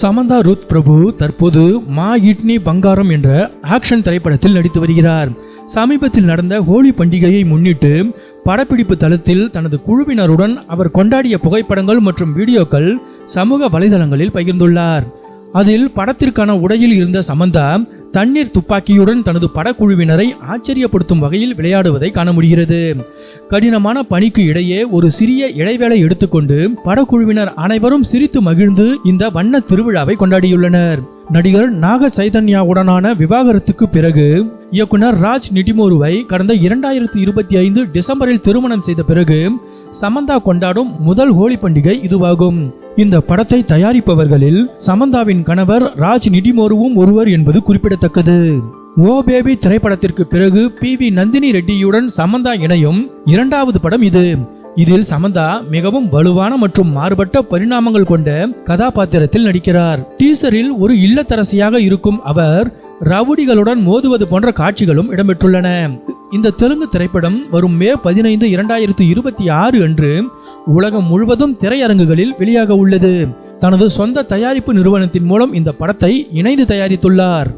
Samantha Ruth பிரபு தற்போது மா இட்னி பங்காரம் என்ற ஆக்ஷன் திரைப்படத்தில் நடித்து வருகிறார். சமீபத்தில் நடந்த ஹோலி பண்டிகையை முன்னிட்டு படப்பிடிப்பு தளத்தில் தனது குழுவினருடன் அவர் கொண்டாடிய புகைப்படங்கள் மற்றும் வீடியோக்கள் சமூக வலைதளங்களில் பகிர்ந்துள்ளார். அதில் படத்திற்கான உடையில் இருந்த சமந்தா தண்ணீர் துப்பாக்கியுடன் தனது படக்குழுவினரை ஆச்சரியப்படுத்தும் வகையில் விளையாடுவதை காண முடிகிறது. கடினமான பணிக்கு இடையே ஒரு சிறிய இடைவேளை எடுத்துக்கொண்டு படக்குழுவினர் அனைவரும் சிரித்து மகிழ்ந்து இந்த வண்ண திருவிழாவை கொண்டாடியுள்ளனர். நடிகர் நாக சைதன்யாவுடனான விவாகரத்துக்கு பிறகு இயக்குனர் ராஜ் நிட்டிமோருவை கடந்த 2025 டிசம்பரில் திருமணம் செய்த பிறகு சமந்தா கொண்டாடும் முதல் ஹோலி பண்டிகை இதுவாகும். இந்த படத்தை தயாரிப்பவர்களில் சமந்தாவின் கணவர் ராஜ் நிட்டிமோருவும் ஒருவர் என்பது குறிப்பிடத்தக்கது. ஓ பேபி திரைப்படத்திற்கு பிறகு PV நந்தினி ரெட்டியுடன் சமந்தா இணையும் இரண்டாவது படம் இது. இதில் சமந்தா மிகவும் வலுவான மற்றும் மாறுபட்ட பரிணாமங்கள் கொண்ட கதாபாத்திரத்தில் நடிக்கிறார். டீசரில் ஒரு இல்லத்தரசியாக இருக்கும் அவர் ரவுடிகளுடன் மோதுவது போன்ற காட்சிகளும் இடம்பெற்றுள்ளன. இந்த தெலுங்கு திரைப்படம் வரும் மே 15, 2026 அன்று உலகம் முழுவதும் திரையரங்குகளில் வெளியாக உள்ளது. தனது சொந்த தயாரிப்பு நிறுவனத்தின் மூலம் இந்த படத்தை இணைந்து தயாரித்துள்ளார்.